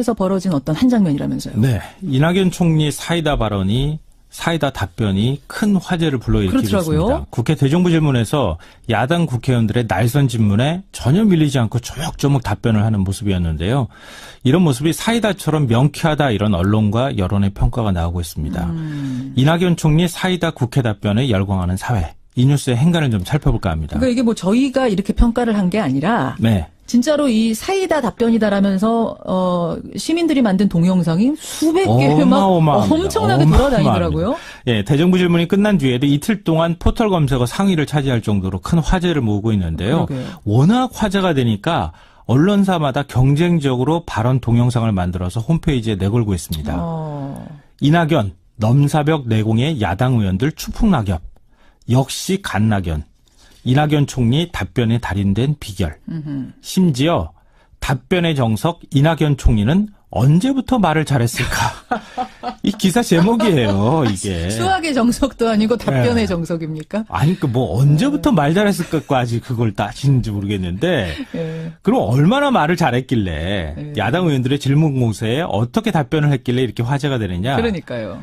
국회에서 벌어진 어떤 한 장면이라면서요. 네. 이낙연 총리 사이다 발언이 사이다 답변이 큰 화제를 불러일으키고 그렇더라고요. 있습니다. 국회 대정부 질문에서 야당 국회의원들의 날선 질문에 전혀 밀리지 않고 조목조목 답변을 하는 모습이었는데요. 이런 모습이 사이다처럼 명쾌하다 이런 언론과 여론의 평가가 나오고 있습니다. 이낙연 총리 사이다 국회 답변에 열광하는 사회. 이 뉴스의 행간을 좀 살펴볼까 합니다. 그러니까 이게 뭐 저희가 이렇게 평가를 한 게 아니라 네. 진짜로 이 사이다 답변이다라면서 시민들이 만든 동영상이 수백 개 막 엄청나게 돌아다니더라고요. 예, 대정부 질문이 끝난 뒤에도 이틀 동안 포털 검색어 상위를 차지할 정도로 큰 화제를 모으고 있는데요. 그러게요. 워낙 화제가 되니까 언론사마다 경쟁적으로 발언 동영상을 만들어서 홈페이지에 내걸고 있습니다. 이낙연, 넘사벽 내공의 야당 의원들 추풍낙엽. 역시 갓낙연. 이낙연 총리 답변에 달인된 비결. 심지어 답변의 정석 이낙연 총리는 언제부터 말을 잘했을까? 이 기사 제목이에요, 이게. 수학의 정석도 아니고 답변의 네. 정석입니까? 아니, 뭐 언제부터 말 잘했을까까지 그걸 따지는지 모르겠는데. 네. 그럼 얼마나 말을 잘했길래 네. 야당 의원들의 질문 공세에 어떻게 답변을 했길래 이렇게 화제가 되느냐? 그러니까요.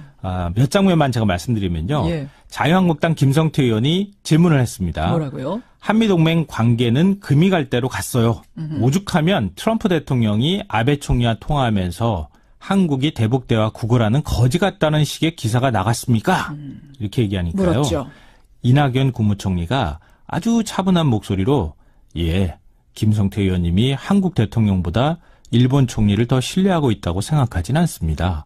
몇 장면만 제가 말씀드리면요. 예. 자유한국당 김성태 의원이 질문을 했습니다. 뭐라고요? 한미동맹 관계는 금이 갈 대로 갔어요. 오죽하면 트럼프 대통령이 아베 총리와 통화하면서 한국이 대북대화 구걸하는 거지 같다는 식의 기사가 나갔습니까? 이렇게 얘기하니까요. 물었죠. 이낙연 국무총리가 아주 차분한 목소리로 예, 김성태 의원님이 한국 대통령보다 일본 총리를 더 신뢰하고 있다고 생각하진 않습니다.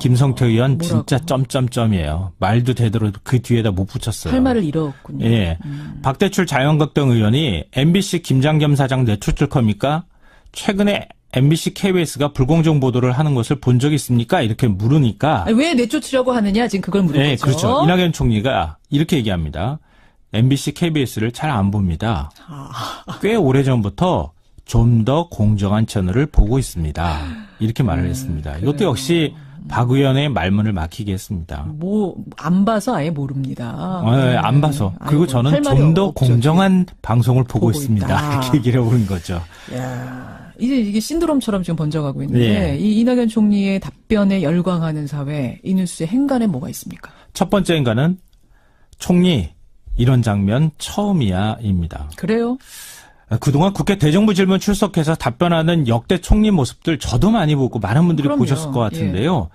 김성태 의원 뭐라고? 진짜 점점점이에요. 말도 제대로 그 뒤에다 못 붙였어요. 할 말을 잃었군요. 예. 박대출 자유한국당 의원이 MBC 김장겸 사장 내쫓을 겁니까? 최근에 MBC KBS가 불공정 보도를 하는 것을 본 적 있습니까? 이렇게 물으니까. 아니, 왜 내쫓으려고 하느냐 지금 그걸 물은 네, 거죠. 그렇죠. 이낙연 총리가 이렇게 얘기합니다. MBC KBS를 잘 안 봅니다. 꽤 오래전부터 좀 더 공정한 채널을 보고 있습니다. 이렇게 말을 했습니다. 이것도 그래요. 역시 박 의원의 말문을 막히게 했습니다. 뭐 안 봐서 아예 모릅니다. 네, 안 봐서. 그리고 아이고, 저는 할 말이 좀 더 없죠, 공정한 방송을 보고 보고 있습니다. 있다. 이렇게 얘기를 해보는 거죠. 야, 이게 신드롬처럼 지금 번져가고 있는데 예. 이 이낙연 총리의 답변에 열광하는 사회 이 뉴스의 행간에 뭐가 있습니까? 첫 번째 인간은 총리 이런 장면 처음이야입니다. 그래요? 그동안 국회 대정부 질문 출석해서 답변하는 역대 총리 모습들 저도 많이 보고 많은 분들이 그럼요. 보셨을 것 같은데요.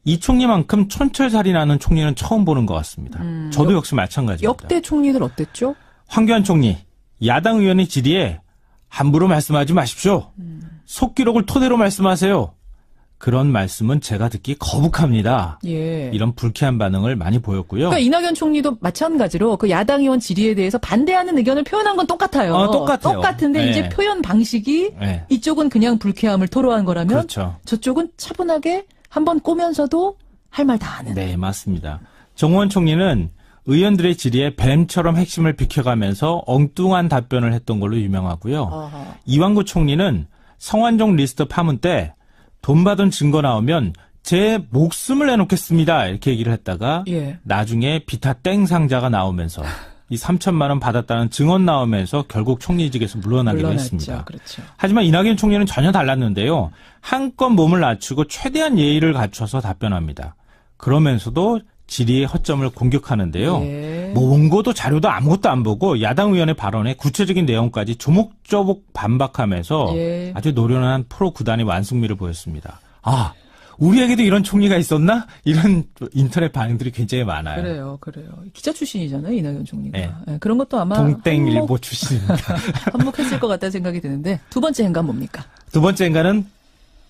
이 총리만큼 촌철살인하는 총리는 처음 보는 것 같습니다. 저도 역시 마찬가지입니다. 역대 총리들 어땠죠? 황교안 총리, 야당 의원의 질의에 함부로 말씀하지 마십시오. 속기록을 토대로 말씀하세요. 그런 말씀은 제가 듣기 거북합니다. 예. 이런 불쾌한 반응을 많이 보였고요. 그러니까 이낙연 총리도 마찬가지로 그 야당 의원 질의에 대해서 반대하는 의견을 표현한 건 똑같아요. 똑같아요. 똑같은데 네. 이제 표현 방식이 네. 이쪽은 그냥 불쾌함을 토로한 거라면 그렇죠. 저쪽은 차분하게 한번 꼬면서도 할 말 다 하는. 네, 맞습니다. 정호원 총리는 의원들의 질의에 뱀처럼 핵심을 비켜가면서 엉뚱한 답변을 했던 걸로 유명하고요. 아하. 이완구 총리는 성완종 리스트 파문 때 돈 받은 증거 나오면 제 목숨을 내놓겠습니다. 이렇게 얘기를 했다가 예. 나중에 비타 땡 상자가 나오면서 이 3천만 원 받았다는 증언 나오면서 결국 총리직에서 물러나기로 물러났죠. 했습니다. 그렇죠. 하지만 이낙연 총리는 전혀 달랐는데요. 한껏 몸을 낮추고 최대한 예의를 갖춰서 답변합니다. 그러면서도 질의의 허점을 공격하는데요. 예. 뭐 원고도 자료도 아무것도 안 보고 야당 의원의 발언에 구체적인 내용까지 조목조목 반박하면서 예. 아주 노련한 프로 구단의 완승미를 보였습니다. 아, 우리에게도 이런 총리가 있었나? 이런 인터넷 반응들이 굉장히 많아요. 그래요. 기자 출신이잖아요, 이낙연 총리가. 네. 예, 그런 것도 아마 동땡일보 출신입니다. 한몫했을 것 같다는 생각이 드는데 두 번째 행간 뭡니까? 두 번째 인간은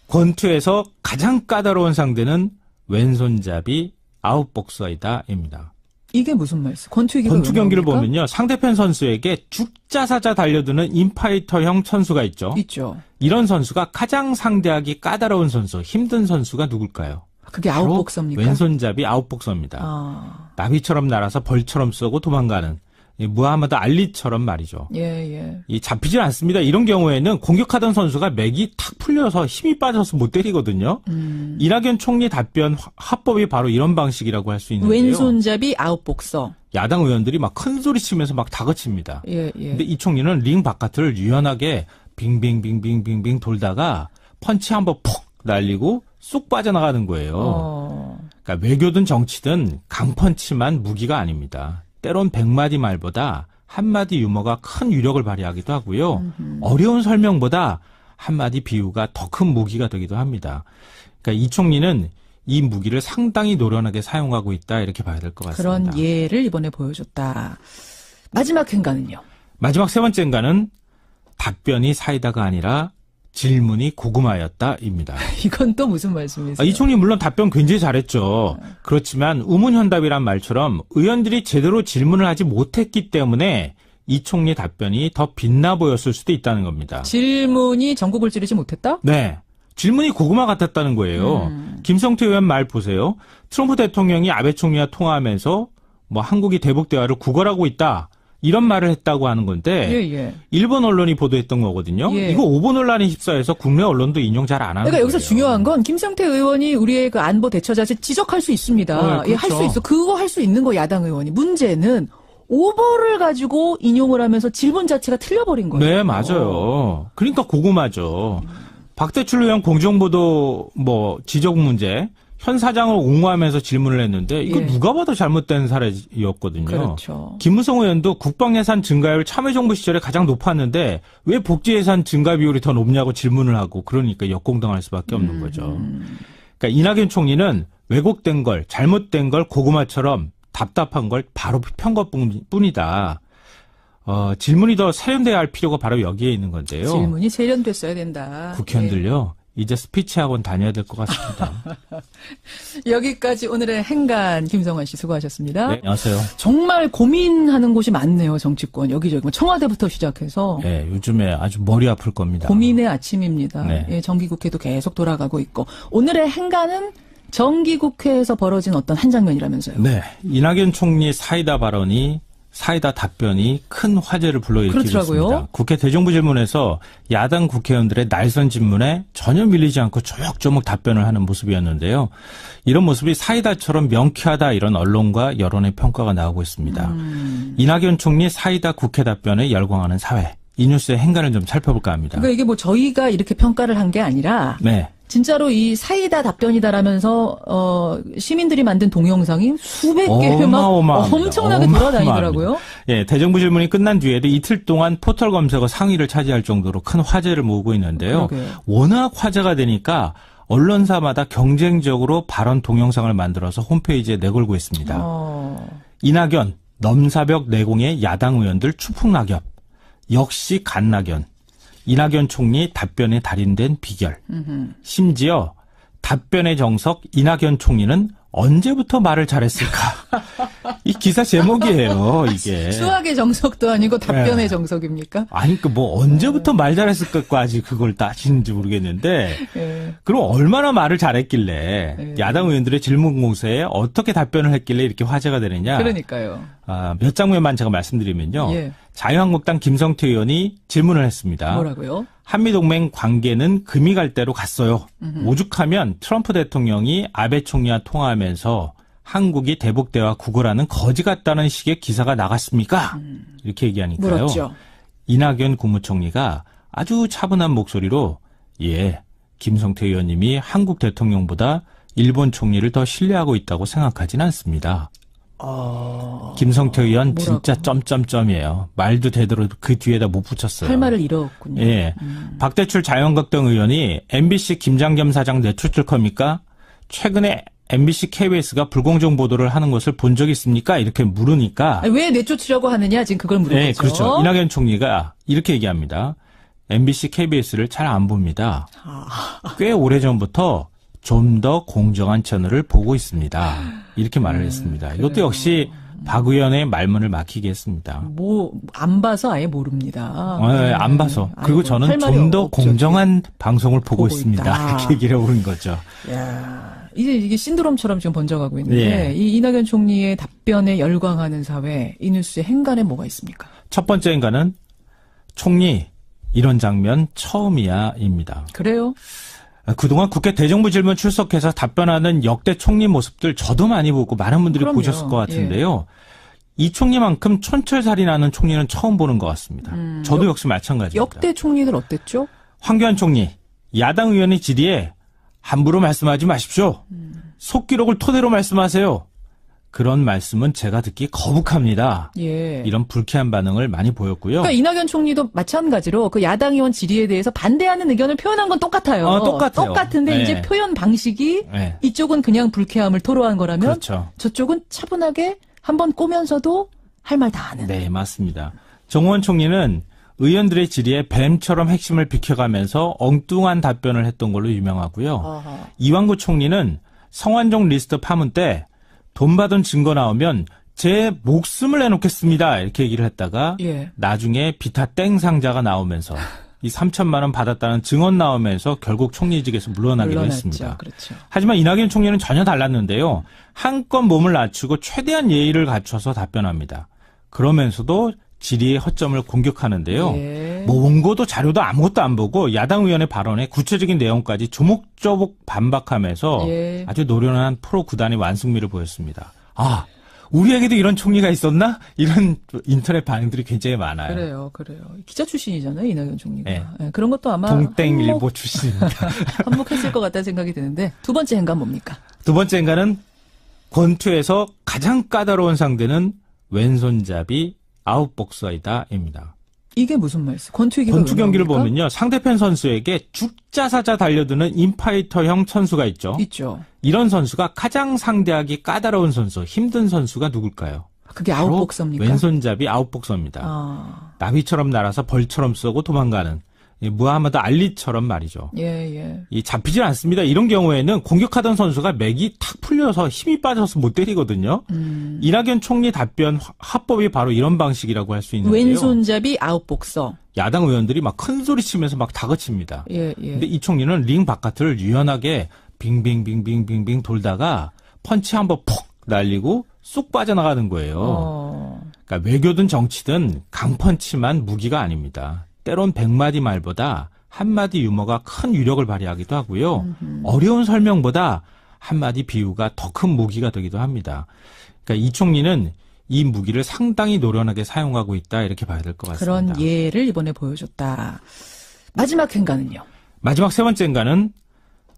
권투에서 가장 까다로운 상대는 왼손잡이 아웃복서이다입니다. 이게 무슨 말씀? 권투 경기를 보면요. 상대편 선수에게 죽자사자 달려드는 인파이터형 선수가 있죠. 있죠. 이런 선수가 가장 상대하기 까다로운 선수, 힘든 선수가 누굴까요? 그게 바로 아웃복서입니까? 왼손잡이 아웃복서입니다. 아. 나비처럼 날아서 벌처럼 쏘고 도망가는 이 무하마드 알리처럼 말이죠. 예. 이 잡히질 않습니다. 이런 경우에는 공격하던 선수가 맥이 탁 풀려서 힘이 빠져서 못 때리거든요. 이낙연 총리 답변 화법이 바로 이런 방식이라고 할 수 있는데요. 왼손잡이 아웃복서. 야당 의원들이 막 큰 소리 치면서 막 다그칩니다. 예. 근데 이 총리는 링 바깥을 유연하게 빙빙빙빙빙빙 돌다가 펀치 한번 푹 날리고 쑥 빠져나가는 거예요. 그러니까 외교든 정치든 강펀치만 무기가 아닙니다. 때론 100마디 말보다 한마디 유머가 큰 위력을 발휘하기도 하고요. 어려운 설명보다 한마디 비유가 더 큰 무기가 되기도 합니다. 그러니까 이 총리는 이 무기를 상당히 노련하게 사용하고 있다 이렇게 봐야 될 것 같습니다. 그런 예를 이번에 보여줬다. 마지막 행간은요? 마지막 세 번째 행간은 답변이 사이다가 아니라 질문이 고구마였다입니다. 이건 또 무슨 말씀이세요? 이 총리 물론 답변 굉장히 잘했죠. 그렇지만 우문현답이란 말처럼 의원들이 제대로 질문을 하지 못했기 때문에 이 총리 답변이 더 빛나 보였을 수도 있다는 겁니다. 질문이 전국을 찌르지 못했다? 네. 질문이 고구마 같았다는 거예요. 김성태 의원 말 보세요. 트럼프 대통령이 아베 총리와 통화하면서 뭐 한국이 대북 대화를 구걸하고 있다. 이런 말을 했다고 하는 건데 일본 언론이 보도했던 거거든요. 이거 오보 논란이 휩싸여서 국내 언론도 인용 잘 안 하는 거예요. 그러니까 여기서 중요한 건 김성태 의원이 우리의 그 안보 대처 자세 지적할 수 있습니다. 그렇죠. 할 수 있어. 그거 할 수 있는 거 야당 의원이. 문제는 오보를 가지고 인용을 하면서 질문 자체가 틀려버린 거예요. 네, 맞아요. 그러니까 고구마죠. 박대출 의원 공정보도 뭐 지적 문제 현 사장을 옹호하면서 질문을 했는데 이거 누가 봐도 잘못된 사례였거든요. 그렇죠. 김무성 의원도 국방예산 증가율 참여정부 시절에 가장 높았는데 왜 복지예산 증가 비율이 더 높냐고 질문을 하고 그러니까 역공당할 수밖에 없는 거죠. 그러니까 이낙연 총리는 왜곡된 걸 잘못된 걸 고구마처럼 답답한 걸 바로 편 것뿐이다. 질문이 더 세련돼야 할 필요가 바로 여기에 있는 건데요. 질문이 세련됐어야 된다. 국회의원들요. 이제 스피치 학원 다녀야 될 것 같습니다. 여기까지 오늘의 행간 김성환 씨 수고하셨습니다. 네, 안녕하세요. 정말 고민하는 곳이 많네요. 정치권 여기저기 뭐 청와대부터 시작해서. 네, 요즘에 아주 머리 아플 겁니다. 고민의 아침입니다. 네. 예, 정기국회도 계속 돌아가고 있고 오늘의 행간은 정기국회에서 벌어진 어떤 한 장면이라면서요. 네, 이낙연 총리 사이다 발언이 사이다 답변이 큰 화제를 불러일으키고 있습니다. 국회 대정부 질문에서 야당 국회의원들의 날선 질문에 전혀 밀리지 않고 조목조목 답변을 하는 모습이었는데요. 이런 모습이 사이다처럼 명쾌하다 이런 언론과 여론의 평가가 나오고 있습니다. 이낙연 총리 사이다 국회 답변에 열광하는 사회. 이 뉴스의 행간을 좀 살펴볼까 합니다. 그러니까 이게 뭐 저희가 이렇게 평가를 한 게 아니라 네. 진짜로 이 사이다 답변이다라면서 시민들이 만든 동영상이 수백 개 막 엄청나게 돌아다니더라고요. 예, 대정부 질문이 끝난 뒤에도 이틀 동안 포털 검색어 상위를 차지할 정도로 큰 화제를 모으고 있는데요. 그러게요. 워낙 화제가 되니까 언론사마다 경쟁적으로 발언 동영상을 만들어서 홈페이지에 내걸고 있습니다. 이낙연, 넘사벽 내공의 야당 의원들 추풍낙엽. 역시 갓낙연. 이낙연 총리 답변에 달인된 비결. 심지어 답변의 정석 이낙연 총리는 언제부터 말을 잘했을까? 이 기사 제목이에요, 이게. 수학의 정석도 아니고 답변의 정석입니까? 아니, 뭐 언제부터 말 잘했을까까지 그걸 따지는지 모르겠는데, 그럼 얼마나 말을 잘했길래 야당 의원들의 질문 공세에 어떻게 답변을 했길래 이렇게 화제가 되느냐? 그러니까요. 몇 장면만 제가 말씀드리면요. 자유한국당 김성태 의원이 질문을 했습니다. 뭐라고요? 한미동맹 관계는 금이 갈 대로 갔어요. 오죽하면 트럼프 대통령이 아베 총리와 통화하면서 한국이 대북 대화 구걸하는 거지 같다는 식의 기사가 나갔습니까? 이렇게 얘기하니까요. 물었죠. 이낙연 국무총리가 아주 차분한 목소리로 김성태 의원님이 한국 대통령보다 일본 총리를 더 신뢰하고 있다고 생각하지는 않습니다. 김성태 의원 진짜 점점점이에요. 말도 제대로 그 뒤에다 못 붙였어요. 할 말을 잃었군요. 예, 박대출 자유한국당 의원이 MBC 김장겸 사장 내쫓을 겁니까? 최근에 MBC KBS가 불공정 보도를 하는 것을 본 적 있습니까? 이렇게 물으니까. 아니, 왜 내쫓으려고 하느냐 지금 그걸 물은 거죠. 그렇죠. 이낙연 총리가 이렇게 얘기합니다. MBC KBS를 잘 안 봅니다. 꽤 오래전부터 좀 더 공정한 채널을 보고 있습니다. 이렇게 말을 했습니다. 이것도 역시 박 의원의 말문을 막히게 했습다. 안 봐서 아예 모릅니다. 안 봐서. 그리고 저는 좀 더 공정한 방송을 보고 있습니다. 이렇게 얘기를 해보는 거죠. 이게 신드롬처럼 지금 번져가고 있는데 이 이낙연 총리의 답변에 열광하는 사회, 이 뉴스의 행간에 뭐가 있습니까? 첫 번째 행간은 총리 이런 장면 처음이야입니다. 그래요? 그동안 국회 대정부 질문 출석해서 답변하는 역대 총리 모습들 저도 많이 보고 많은 분들이 보셨을 것 같은데요. 이 총리만큼 촌철살인하는 총리는 처음 보는 것 같습니다. 저도 역시 마찬가지입니다. 역대 총리들 어땠죠? 황교안 총리 야당 의원의 질의에 함부로 말씀하지 마십시오. 속기록을 토대로 말씀하세요. 그런 말씀은 제가 듣기 거북합니다. 예. 이런 불쾌한 반응을 많이 보였고요. 그러니까 이낙연 총리도 마찬가지로 그 야당 의원 질의에 대해서 반대하는 의견을 표현한 건 똑같아요. 똑같아요. 똑같은데 네. 이제 표현 방식이 네. 이쪽은 그냥 불쾌함을 토로한 거라면 그렇죠. 저쪽은 차분하게 한번 꼬면서도 할 말 다 하는. 네, 맞습니다. 정호원 총리는 의원들의 질의에 뱀처럼 핵심을 비켜가면서 엉뚱한 답변을 했던 걸로 유명하고요. 어허. 이완구 총리는 성완종 리스트 파문 때 돈 받은 증거 나오면 제 목숨을 내놓겠습니다. 이렇게 얘기를 했다가 예. 나중에 비타 땡 상자가 나오면서 이 3천만 원 받았다는 증언 나오면서 결국 총리직에서 물러나기로 물러났죠. 했습니다. 그렇죠. 하지만 이낙연 총리는 전혀 달랐는데요. 한껏 몸을 낮추고 최대한 예의를 갖춰서 답변합니다. 그러면서도 질의의 허점을 공격하는데요. 예. 뭐 원고도 자료도 아무것도 안 보고 야당 의원의 발언에 구체적인 내용까지 조목조목 반박하면서 예. 아주 노련한 프로 구단의 완승미를 보였습니다. 아, 우리에게도 이런 총리가 있었나? 이런 인터넷 반응들이 굉장히 많아요. 그래요. 기자 출신이잖아요, 이낙연 총리가. 네. 예, 그런 것도 아마 동땡일보 출신입니다. 한몫했을 것 같다는 생각이 드는데 두 번째 행간 뭡니까? 두 번째 행간은 권투에서 가장 까다로운 상대는 왼손잡이 아웃복서이다입니다. 이게 무슨 말씀? 권투 경기를 보면요. 상대편 선수에게 죽자사자 달려드는 인파이터형 선수가 있죠. 있죠. 이런 선수가 가장 상대하기 까다로운 선수, 힘든 선수가 누굴까요? 그게 아웃복서입니까? 왼손잡이 아웃복서입니다. 아. 나비처럼 날아서 벌처럼 쏘고 도망가는 무하마드 알리처럼 말이죠. 예. 이 잡히질 않습니다. 이런 경우에는 공격하던 선수가 맥이 탁 풀려서 힘이 빠져서 못 때리거든요. 이낙연 총리 답변 화법이 바로 이런 방식이라고 할 수 있는데요. 왼손잡이 아웃복서. 야당 의원들이 막 큰 소리 치면서 막 다그칩니다. 예. 근데 이 총리는 링 바깥을 유연하게 빙빙빙빙빙빙 돌다가 펀치 한번 푹 날리고 쑥 빠져나가는 거예요. 그러니까 외교든 정치든 강펀치만 무기가 아닙니다. 때론 100마디 말보다 한마디 유머가 큰 위력을 발휘하기도 하고요. 어려운 설명보다 한마디 비유가 더 큰 무기가 되기도 합니다. 그러니까 이 총리는 이 무기를 상당히 노련하게 사용하고 있다 이렇게 봐야 될 것 같습니다. 그런 예를 이번에 보여줬다. 마지막 행간은요? 마지막 세 번째 행간은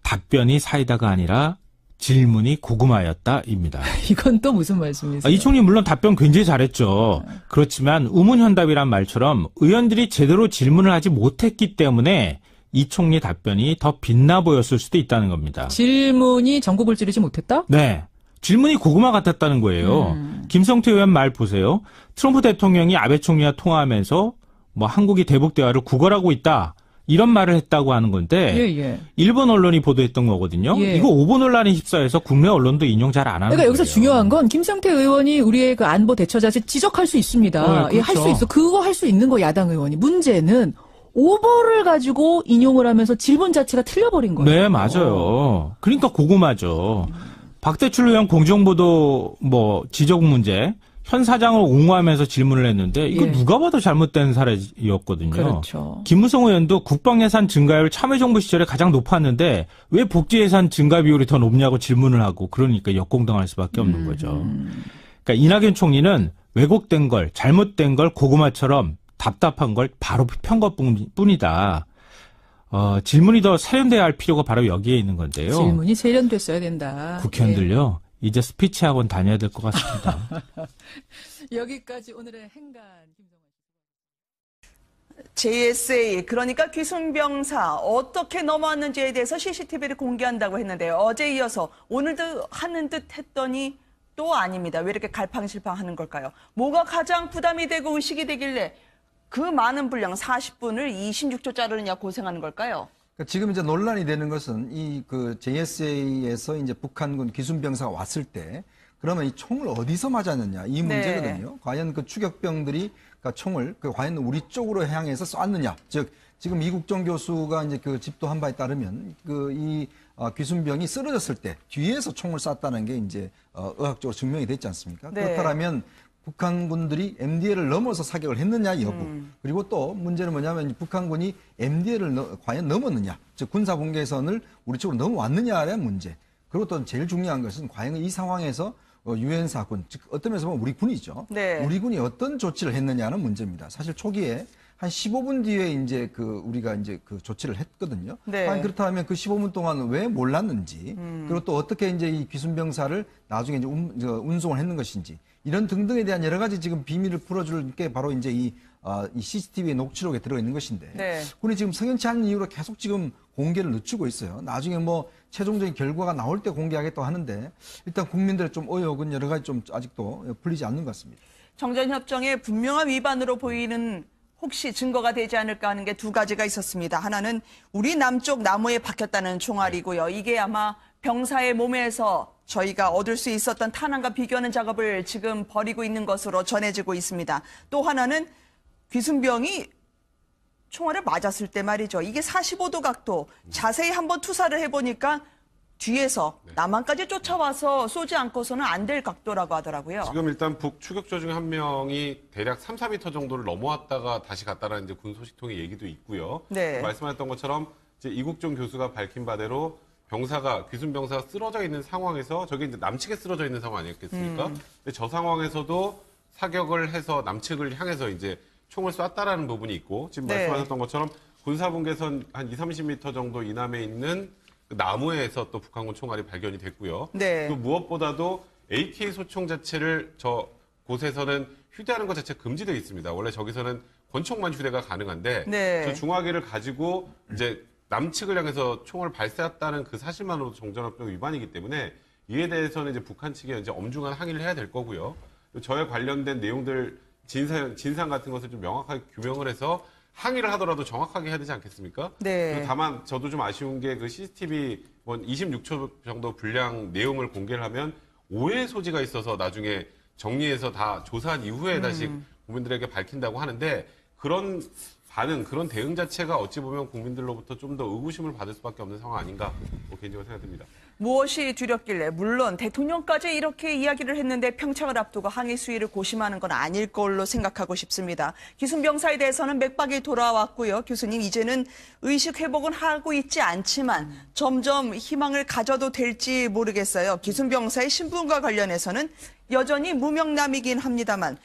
답변이 사이다가 아니라 질문이 고구마였다입니다. 이건 또 무슨 말씀이세요? 이 총리 물론 답변 굉장히 잘했죠. 그렇지만 우문현답이란 말처럼 의원들이 제대로 질문을 하지 못했기 때문에 이 총리 답변이 더 빛나 보였을 수도 있다는 겁니다. 질문이 전국을 찌르지 못했다? 네. 질문이 고구마 같았다는 거예요. 김성태 의원 말 보세요. 트럼프 대통령이 아베 총리와 통화하면서 뭐 한국이 대북 대화를 구걸하고 있다. 이런 말을 했다고 하는 건데 일본 언론이 보도했던 거거든요. 이거 오보 논란에 휩싸여서 국내 언론도 인용 잘 안 하는 그러니까 거예요. 여기서 중요한 건 김성태 의원이 우리의 그 안보 대처 자세 지적할 수 있습니다. 그렇죠. 할 수 있어. 그거 할 수 있는 거 야당 의원이. 문제는 오보를 가지고 인용을 하면서 질문 자체가 틀려버린 거예요. 네, 맞아요. 그러니까 고구마죠. 박대출 의원 공정보도 지적 문제 현 사장을 옹호하면서 질문을 했는데 이거 누가 봐도 잘못된 사례였거든요. 그렇죠. 김무성 의원도 국방예산 증가율 참여정부 시절에 가장 높았는데 왜 복지예산 증가 비율이 더 높냐고 질문을 하고 그러니까 역공당할 수밖에 없는 거죠. 그러니까 이낙연 총리는 왜곡된 걸 잘못된 걸 고구마처럼 답답한 걸 바로 편 것뿐이다. 질문이 더 세련돼야 할 필요가 바로 여기에 있는 건데요. 질문이 세련됐어야 된다. 국회의원들요. 이제 스피치 학원 다녀야 될 것 같습니다. 여기까지 오늘의 행간. JSA 그러니까 귀순병사 어떻게 넘어왔는지에 대해서 CCTV를 공개한다고 했는데요. 어제 이어서 오늘도 하는 듯 했더니 또 아닙니다. 왜 이렇게 갈팡질팡하는 걸까요? 뭐가 가장 부담이 되고 의식이 되길래 그 많은 분량 40분을 26초 자르느냐 고생하는 걸까요? 지금 이제 논란이 되는 것은 이 그 JSA에서 이제 북한군 기순병사가 왔을 때 그러면 이 총을 어디서 맞았느냐 이 문제거든요. 네. 과연 그 추격병들이 그러니까 총을 과연 우리 쪽으로 향해서 쐈느냐. 즉 지금 이국정 교수가 이제 그 집도한 바에 따르면 이 귀순병이 쓰러졌을 때 뒤에서 총을 쐈다는 게 이제 의학적으로 증명이 됐지 않습니까? 네. 그렇다면 북한군들이 MDL을 넘어서 사격을 했느냐 여부. 그리고 또 문제는 뭐냐면 북한군이 MDL을 과연 넘었느냐. 즉 군사분계선을 우리 쪽으로 넘어왔느냐라는 문제. 그리고 또 제일 중요한 것은 과연 이 상황에서 유엔사군, 즉 어떤 면에서 보면 우리 군이죠. 네. 우리 군이 어떤 조치를 했느냐는 문제입니다. 사실 초기에 한 15분 뒤에 이제 우리가 이제 조치를 했거든요. 네. 아니, 그렇다면 그 15분 동안 왜 몰랐는지, 그리고 또 어떻게 이제 이 귀순병사를 나중에 이제 운송을 했는 것인지, 이런 등등에 대한 여러 가지 지금 비밀을 풀어줄 게 바로 이제 이 CCTV의 녹취록에 들어있는 것인데, 네. 군이 지금 석연치 않은 이유로 계속 지금 공개를 늦추고 있어요. 나중에 뭐 최종적인 결과가 나올 때 공개하겠다고 하는데, 일단 국민들의 좀 의혹은 여러 가지 좀 아직도 풀리지 않는 것 같습니다. 정전협정의 분명한 위반으로 보이는 혹시 증거가 되지 않을까 하는 게 두 가지가 있었습니다. 하나는 우리 남쪽 나무에 박혔다는 총알이고요. 이게 아마 병사의 몸에서 저희가 얻을 수 있었던 탄환과 비교하는 작업을 지금 벌이고 있는 것으로 전해지고 있습니다. 또 하나는 귀순병이 총알을 맞았을 때 말이죠. 이게 45도 각도. 자세히 한번 투사를 해보니까 뒤에서 남한까지 쫓아와서 쏘지 않고서는 안 될 각도라고 하더라고요. 지금 일단 북 추격조 중 한 명이 대략 3, 4m 정도를 넘어왔다가 다시 갔다라는 이제 군 소식통의 얘기도 있고요. 네. 말씀하셨던 것처럼 이제 이국종 교수가 밝힌 바대로 귀순병사가 쓰러져 있는 상황에서 저게 이제 남측에 쓰러져 있는 상황 아니었겠습니까? 근데 저 상황에서도 사격을 해서 남측을 향해서 이제 총을 쐈다라는 부분이 있고 지금 네. 말씀하셨던 것처럼 군사분계선 한 2, 30m 정도 이남에 있는 그 나무에서 또 북한군 총알이 발견이 됐고요. 네. 또 무엇보다도 AK 소총 자체를 저 곳에서는 휴대하는 것 자체 금지되어 있습니다. 원래 저기서는 권총만 휴대가 가능한데 네. 저 중화기를 가지고 이제 남측을 향해서 총을 발사했다는 그 사실만으로도 정전협정 위반이기 때문에 이에 대해서는 이제 북한 측에 이제 엄중한 항의를 해야 될 거고요. 저에 관련된 내용들 진상 같은 것을 좀 명확하게 규명을 해서 항의를 하더라도 정확하게 해야 되지 않겠습니까? 네. 다만 저도 좀 아쉬운 게 그 CCTV 26초 정도 분량 내용을 공개를 하면 오해의 소지가 있어서 나중에 정리해서 다 조사한 이후에 다시 국민들에게 밝힌다고 하는데 그런 반응, 그런 대응 자체가 어찌 보면 국민들로부터 좀 더 의구심을 받을 수밖에 없는 상황 아닌가 개인적으로 생각됩니다. 무엇이 두렵길래 물론 대통령까지 이렇게 이야기를 했는데 평창을 앞두고 항의 수위를 고심하는 건 아닐 걸로 생각하고 싶습니다. 귀순병사에 대해서는 맥박이 돌아왔고요. 교수님 이제는 의식 회복은 하고 있지 않지만 점점 희망을 가져도 될지 모르겠어요. 귀순병사의 신분과 관련해서는 여전히 무명남이긴 합니다만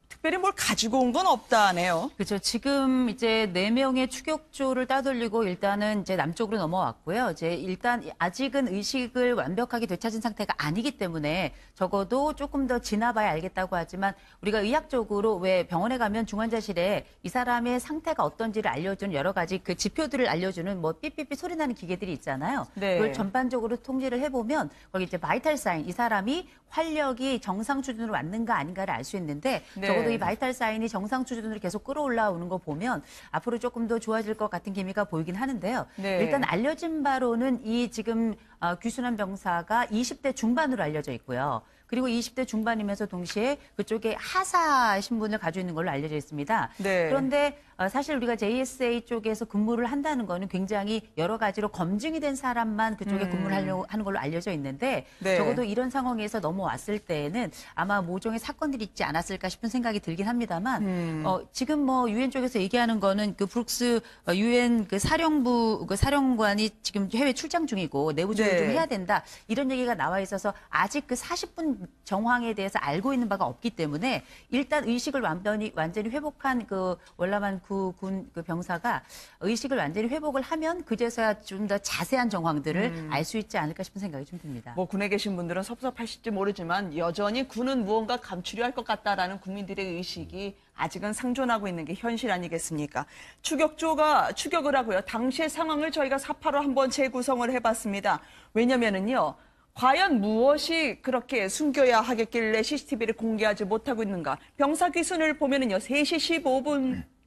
특별히 뭘 가지고 온 건 없다네요. 그렇죠. 지금 이제 4명의 추격조를 따돌리고 일단은 이제 남쪽으로 넘어왔고요. 이제 일단 아직은 의식을 완벽하게 되찾은 상태가 아니기 때문에 적어도 조금 더 지나봐야 알겠다고 하지만 우리가 의학적으로 왜 병원에 가면 중환자실에 이 사람의 상태가 어떤지를 알려주는 여러 가지 그 지표들을 알려주는 뭐 삐삐삐 소리 나는 기계들이 있잖아요. 네. 그걸 전반적으로 통제를 해보면 거기 이제 바이탈 사인, 이 사람이 활력이 정상 수준으로 왔는가 아닌가를 알 수 있는데 네. 적어도 이 바이탈 사인이 정상 수준으로 계속 끌어올라오는 거 보면 앞으로 조금 더 좋아질 것 같은 기미가 보이긴 하는데요. 네. 일단 알려진 바로는 이 지금 귀순한 병사가 20대 중반으로 알려져 있고요. 그리고 20대 중반이면서 동시에 그쪽에 하사 신분을 가지고 있는 걸로 알려져 있습니다. 네. 그런데 사실 우리가 JSA 쪽에서 근무를 한다는 거는 굉장히 여러 가지로 검증이 된 사람만 그쪽에 근무를 하려고 하는 걸로 알려져 있는데 네. 적어도 이런 상황에서 넘어왔을 때에는 아마 모종의 사건들이 있지 않았을까 싶은 생각이 들긴 합니다만 지금 뭐 유엔 쪽에서 얘기하는 거는 그 브룩스 유엔 그 사령부 그 사령관이 지금 해외 출장 중이고 내부 조율 좀 네. 해야 된다 이런 얘기가 나와 있어서 아직 그 40분 정황에 대해서 알고 있는 바가 없기 때문에 일단 의식을 완전히 회복한 그 월남한 군 그 병사가 의식을 완전히 회복을 하면 그제서야 좀 더 자세한 정황들을 알 수 있지 않을까 싶은 생각이 좀 듭니다. 뭐 군에 계신 분들은 섭섭하실지 모르지만 여전히 군은 무언가 감추려 할 것 같다라는 국민들의 의식이 아직은 상존하고 있는 게 현실 아니겠습니까? 추격조가 추격을 하고요. 당시의 상황을 저희가 4.85 한번 재구성을 해봤습니다. 왜냐면은요. 과연 무엇이 그렇게 숨겨야 하겠길래 CCTV를 공개하지 못하고 있는가? 병사 귀순을 보면은요. 3시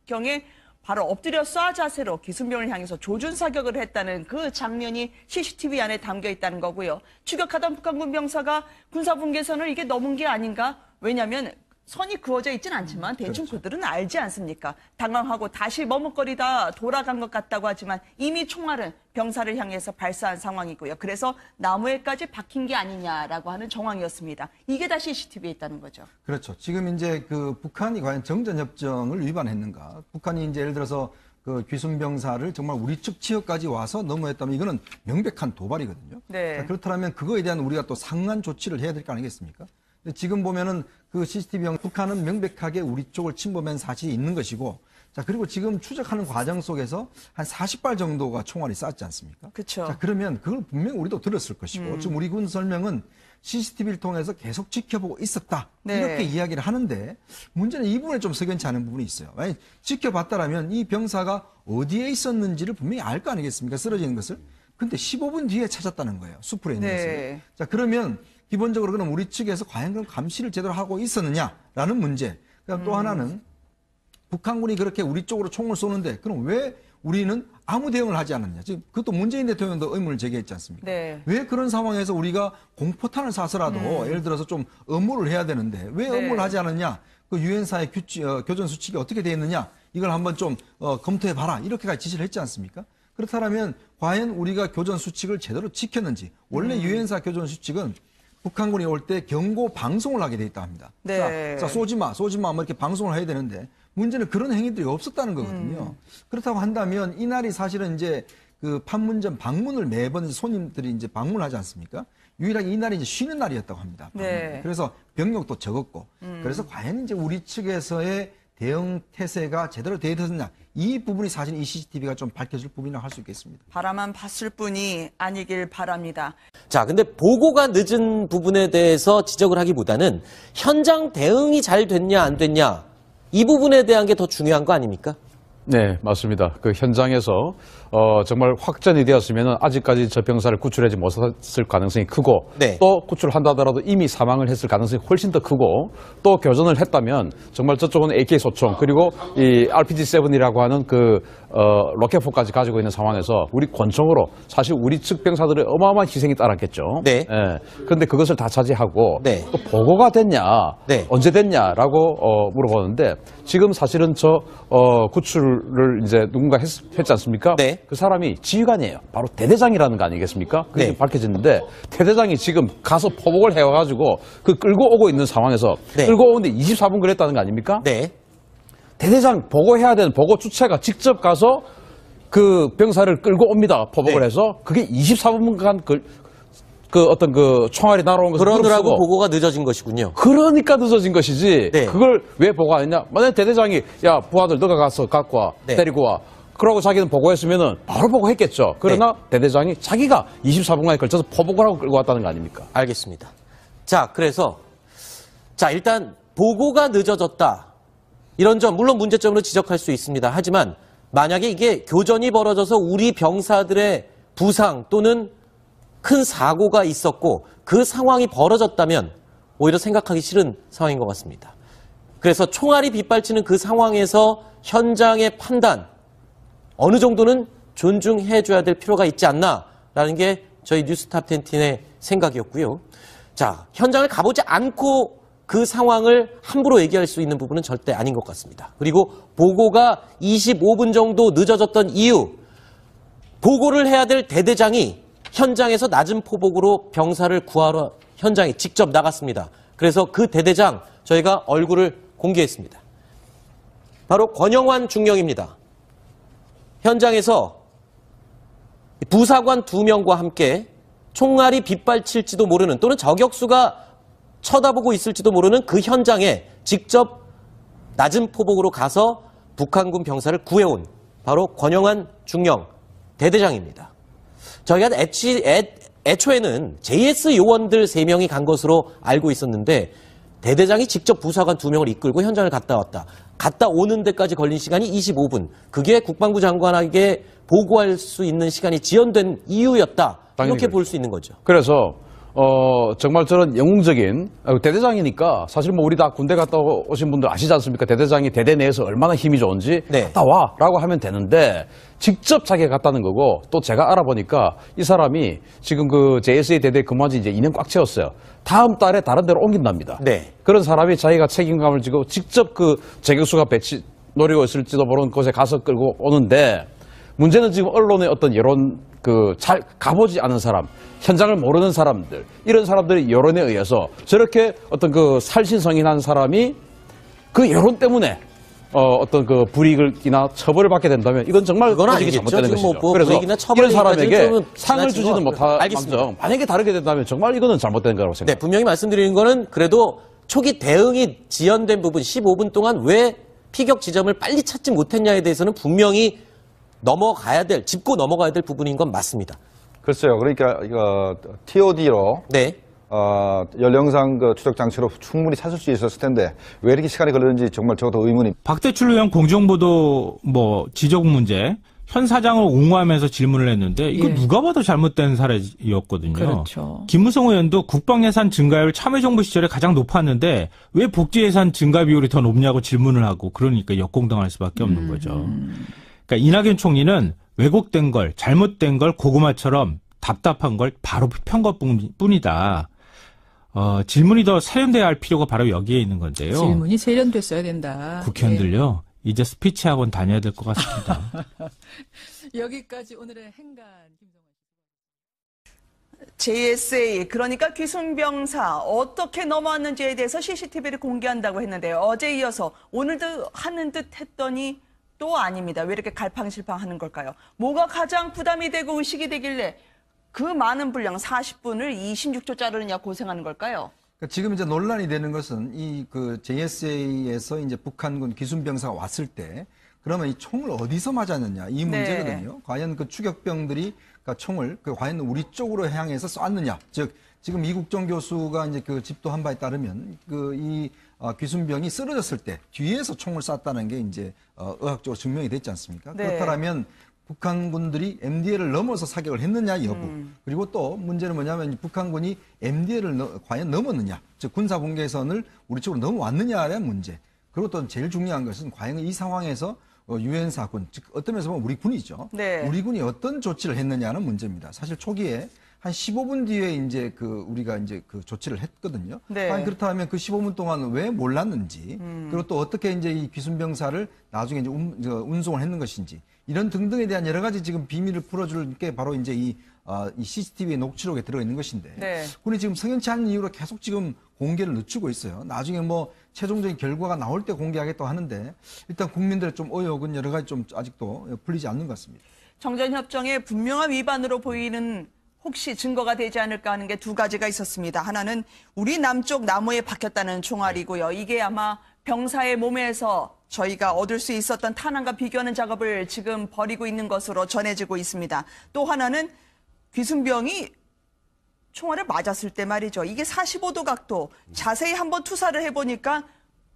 15분경에 바로 엎드려 쏴 자세로 귀순병을 향해서 조준 사격을 했다는 그 장면이 CCTV 안에 담겨 있다는 거고요. 추격하던 북한군 병사가 군사분계선을 이게 넘은 게 아닌가? 왜냐하면 선이 그어져 있진 않지만 대충 그들은 알지 않습니까? 당황하고 다시 머뭇거리다 돌아간 것 같다고 하지만 이미 총알은 병사를 향해서 발사한 상황이고요. 그래서 나무에까지 박힌 게 아니냐라고 하는 정황이었습니다. 이게 다 CCTV에 있다는 거죠. 그렇죠. 지금 이제 그 북한이 과연 정전협정을 위반했는가? 북한이 이제 예를 들어서 그 귀순병사를 정말 우리 측 지역까지 와서 넘어했다면 이거는 명백한 도발이거든요. 네. 자, 그렇다면 그거에 대한 우리가 또 상한 조치를 해야 될 거 아니겠습니까? 지금 보면은 그 CCTV 북한은 명백하게 우리 쪽을 침범한 사실이 있는 것이고 자, 그리고 지금 추적하는 과정 속에서 한 40발 정도가 총알이 쐈지 않습니까? 그렇죠. 자, 그러면 그걸 분명히 우리도 들었을 것이고, 지금 우리 군 설명은 CCTV를 통해서 계속 지켜보고 있었다. 네. 이렇게 이야기를 하는데, 문제는 이 부분에 좀 석연치 않은 부분이 있어요. 만약 지켜봤다라면 이 병사가 어디에 있었는지를 분명히 알 거 아니겠습니까? 쓰러지는 것을. 근데 15분 뒤에 찾았다는 거예요. 수풀에 있는 네. 것을. 자, 그러면 기본적으로 그럼 우리 측에서 과연 그럼 감시를 제대로 하고 있었느냐라는 문제. 그다음 또 하나는 북한군이 그렇게 우리 쪽으로 총을 쏘는데 그럼 왜 우리는 아무 대응을 하지 않았냐. 지금 그것도 문재인 대통령도 의문을 제기했지 않습니까? 네. 왜 그런 상황에서 우리가 공포탄을 쏴서라도 예를 들어서 좀 업무를 해야 되는데 왜 네. 업무를 하지 않았냐. 그 유엔사의 교전 수칙이 어떻게 되어 있느냐. 이걸 한번 좀 검토해봐라. 이렇게까지 지시를 했지 않습니까? 그렇다면 과연 우리가 교전 수칙을 제대로 지켰는지. 원래 유엔사 교전 수칙은 북한군이 올 때 경고 방송을 하게 돼 있다 합니다. 네. 자, 쏘지 마, 뭐 이렇게 방송을 해야 되는데 문제는 그런 행위들이 없었다는 거거든요. 그렇다고 한다면 이날이 사실은 이제 그 판문점 방문을 매번 손님들이 이제 방문하지 않습니까? 유일하게 이날이 이제 쉬는 날이었다고 합니다. 네. 그래서 병력도 적었고, 그래서 과연 이제 우리 측에서의 대응 태세가 제대로 되어 있었느냐, 이 부분이 사실 이 CCTV가 좀 밝혀질 부분이라고 할 수 있겠습니다. 바라만 봤을 뿐이 아니길 바랍니다. 자, 근데 보고가 늦은 부분에 대해서 지적을 하기보다는 현장 대응이 잘 됐냐 안 됐냐 이 부분에 대한 게 더 중요한 거 아닙니까? 네, 맞습니다. 그 현장에서 정말 확전이 되었으면 아직까지 저 병사를 구출하지 못했을 가능성이 크고 네. 또 구출한다 하더라도 이미 사망을 했을 가능성이 훨씬 더 크고 또 교전을 했다면 정말 저쪽은 AK 소총 그리고 이 RPG-7이라고 하는 그 로켓포까지 가지고 있는 상황에서 우리 권총으로 사실 우리 측 병사들의 어마어마한 희생이 따랐겠죠. 네. 예. 그런데 그것을 다 차지하고 네. 또 보고가 됐냐, 네. 언제 됐냐라고 물어보는데 지금 사실은 저 구출을 이제 누군가 했지 않습니까? 네. 그 사람이 지휘관이에요. 바로 대대장이라는 거 아니겠습니까? 그게 네. 밝혀졌는데 대대장이 지금 가서 포복을 해와가지고 그 끌고 오고 있는 상황에서 네. 끌고 오는데 24분 그랬다는 거 아닙니까? 네. 대대장 보고해야 되는 보고 주체가 직접 가서 그 병사를 끌고 옵니다. 포복을 네. 해서 그게 24분간 그 어떤 그 총알이 날아온 것을 그러느라고 무릅쓰고 보고가 늦어진 것이군요. 그러니까 늦어진 것이지. 네. 그걸 왜 보고 안 했냐? 만약에 대대장이 야 부하들 너가 가서 갖고 와 네. 데리고 와. 그러고 자기는 보고했으면은 바로 보고했겠죠. 그러나 대대장이 자기가 24분간에 걸쳐서 포복을 하고 끌고 왔다는 거 아닙니까? 알겠습니다. 자, 그래서 자, 일단 보고가 늦어졌다. 이런 점 물론 문제점으로 지적할 수 있습니다. 하지만 만약에 이게 교전이 벌어져서 우리 병사들의 부상 또는 큰 사고가 있었고 그 상황이 벌어졌다면 오히려 생각하기 싫은 상황인 것 같습니다. 그래서 총알이 빗발치는 그 상황에서 현장의 판단 어느 정도는 존중해줘야 될 필요가 있지 않나라는 게 저희 뉴스탑10팀의 생각이었고요. 자, 현장을 가보지 않고 그 상황을 함부로 얘기할 수 있는 부분은 절대 아닌 것 같습니다. 그리고 보고가 25분 정도 늦어졌던 이유, 보고를 해야 될 대대장이 현장에서 낮은 포복으로 병사를 구하러 현장에 직접 나갔습니다. 그래서 그 대대장 저희가 얼굴을 공개했습니다. 바로 권영환 중령입니다. 현장에서 부사관 2명과 함께 총알이 빗발칠지도 모르는 또는 저격수가 쳐다보고 있을지도 모르는 그 현장에 직접 낮은 포복으로 가서 북한군 병사를 구해온 바로 권영환 중령 대대장입니다. 저희가 애초에는 JS 요원들 3명이 간 것으로 알고 있었는데 대대장이 직접 부사관 2명을 이끌고 현장을 갔다 왔다. 갔다 오는 데까지 걸린 시간이 25분. 그게 국방부 장관에게 보고할 수 있는 시간이 지연된 이유였다. 이렇게 볼 수 있는 거죠. 그래서 정말 저런 영웅적인 대대장이니까 사실 뭐 우리 다 군대 갔다 오신 분들 아시지 않습니까? 대대장이 대대 내에서 얼마나 힘이 좋은지 네. 갔다 와라고 하면 되는데 직접 자기가 갔다는 거고 또 제가 알아보니까 이 사람이 지금 그 JSA 대대에 근무한 지 이제 2년 꽉 채웠어요. 다음 달에 다른 데로 옮긴답니다. 네. 그런 사람이 자기가 책임감을 지고 직접 그 저격수가 노리고 있을지도 모르는 곳에 가서 끌고 오는데 문제는 지금 언론의 어떤 여론 잘 가보지 않은 사람, 현장을 모르는 사람들, 이런 사람들의 여론에 의해서 저렇게 어떤 그 살신성인한 사람이 그 여론 때문에 어떤 그 불이익이나 처벌을 받게 된다면 이건 정말 그건 조직이 아니겠죠. 잘못되는 지금 것이죠. 뭐 그래서 불이익이나 처벌 이런 사람에게 얘기까지는 좀 상을 지나친 주지는 것 못할 알겠습니다. 망정 만약에 다르게 된다면 정말 이거는 잘못된 거라고 네, 생각합니다. 분명히 말씀드리는 거는 그래도 초기 대응이 지연된 부분 15분 동안 왜 피격 지점을 빨리 찾지 못했냐에 대해서는 분명히 짚고 넘어가야 될 부분인 건 맞습니다. 글쎄요. 그러니까 이거 TOD로 네. 연령상 그 추적 장치로 충분히 찾을 수 있었을 텐데 왜 이렇게 시간이 걸렸는지 정말 저도 의문입니다. 박대출 의원 공정보도 지적 문제 현 사장을 옹호하면서 질문을 했는데 이거 예. 누가 봐도 잘못된 사례였거든요. 그렇죠. 김무성 의원도 국방예산 증가율 참여정부 시절에 가장 높았는데 왜 복지예산 증가 비율이 더 높냐고 질문을 하고 그러니까 역공당할 수밖에 없는 거죠. 그러니까 이낙연 총리는 왜곡된 걸 잘못된 걸 고구마처럼 답답한 걸 바로 편 것뿐이다. 질문이 더 세련돼야 할 필요가 바로 여기에 있는 건데요. 질문이 세련됐어야 된다. 국회의원들요. 이제 스피치 학원 다녀야 될 것 같습니다. 예. 여기까지 오늘의 행간 김성환. JSA 그러니까 귀순병사 어떻게 넘어왔는지에 대해서 CCTV를 공개한다고 했는데요. 어제 이어서 오늘도 하는 듯 했더니 또 아닙니다. 왜 이렇게 갈팡질팡하는 걸까요? 뭐가 가장 부담이 되고 의식이 되길래 그 많은 분량 40분을 26초 자르느냐 고생하는 걸까요? 그러니까 지금 이제 논란이 되는 것은 이 그 JSA에서 이제 북한군 기순병사가 왔을 때 그러면 이 총을 어디서 맞았느냐 이 문제거든요. 과연 그 추격병들이 그러니까 총을 과연 우리 쪽으로 향해서 쐈느냐. 즉 지금 이국정 교수가 이제 그 집도한 바에 따르면 이 귀순병이 쓰러졌을 때 뒤에서 총을 쐈다는 게 이제 의학적으로 증명이 됐지 않습니까? 네. 그렇다면 북한군들이 MDL을 넘어서 사격을 했느냐 여부. 그리고 또 문제는 뭐냐면 북한군이 MDL을 과연 넘었느냐. 즉 군사분계선을 우리 쪽으로 넘어왔느냐라는 문제. 그리고 또 제일 중요한 것은 과연 이 상황에서 유엔사 군, 즉 어떤 면에서 보면 우리 군이죠. 네. 우리 군이 어떤 조치를 했느냐는 문제입니다. 사실 초기에 한 15분 뒤에 이제 우리가 이제 그 조치를 했거든요. 네. 아니, 그렇다면 그 15분 동안 왜 몰랐는지, 그리고 또 어떻게 이제 이 귀순병사를 나중에 이제 운송을 했는 것인지, 이런 등등에 대한 여러 가지 지금 비밀을 풀어줄 게 바로 이제 이 CCTV의 녹취록에 들어있는 것인데, 네. 군이 지금 석연치 않은 이유로 계속 지금 공개를 늦추고 있어요. 나중에 최종적인 결과가 나올 때 공개하겠다고 하는데, 일단 국민들의 좀 의혹은 여러 가지 좀 아직도 풀리지 않는 것 같습니다. 정전협정의 분명한 위반으로 보이는 혹시 증거가 되지 않을까 하는 게 두 가지가 있었습니다. 하나는 우리 남쪽 나무에 박혔다는 총알이고요. 이게 아마 병사의 몸에서 저희가 얻을 수 있었던 탄환과 비교하는 작업을 지금 벌이고 있는 것으로 전해지고 있습니다. 또 하나는 귀순병이 총알을 맞았을 때 말이죠. 이게 45도 각도 자세히 한번 투사를 해보니까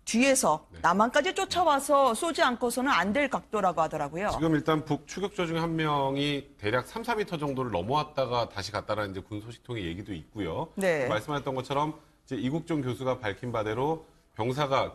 뒤에서 남한까지 쫓아와서 쏘지 않고서는 안 될 각도라고 하더라고요. 지금 일단 북 추격자 중에 한 명이 대략 3, 4m 정도를 넘어왔다가 다시 갔다라는 이제 군 소식통의 얘기도 있고요. 네. 말씀하셨던 것처럼 이제 이국종 교수가 밝힌 바대로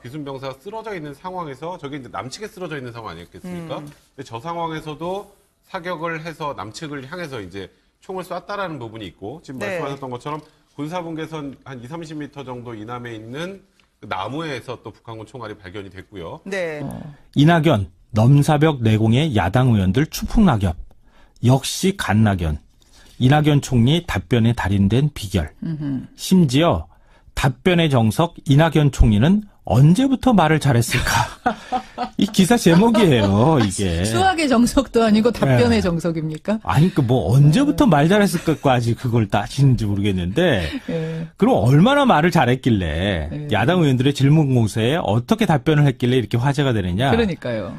귀순병사가 쓰러져 있는 상황에서 저게 이제 남측에 쓰러져 있는 상황 아니었겠습니까? 근데 저 상황에서도 사격을 해서 남측을 향해서 이제 총을 쐈다라는 부분이 있고 지금 네. 말씀하셨던 것처럼 군사분계선 한 2, 30m 정도 이남에 있는 그 나무에서 또 북한군 총알이 발견이 됐고요. 네. 이낙연, 넘사벽 내공의 야당 의원들 추풍낙엽. 역시 갓낙연. 이낙연 총리 답변에 달인된 비결. 심지어 답변의 정석 이낙연 총리는 언제부터 말을 잘했을까? 이 기사 제목이에요, 이게. 수학의 정석도 아니고 답변의 네. 정석입니까? 아니, 언제부터 말 잘했을까까지 그걸 따지는지 모르겠는데, 예. 그럼 얼마나 말을 잘했길래, 예. 야당 의원들의 질문 공세에 어떻게 답변을 했길래 이렇게 화제가 되느냐? 그러니까요.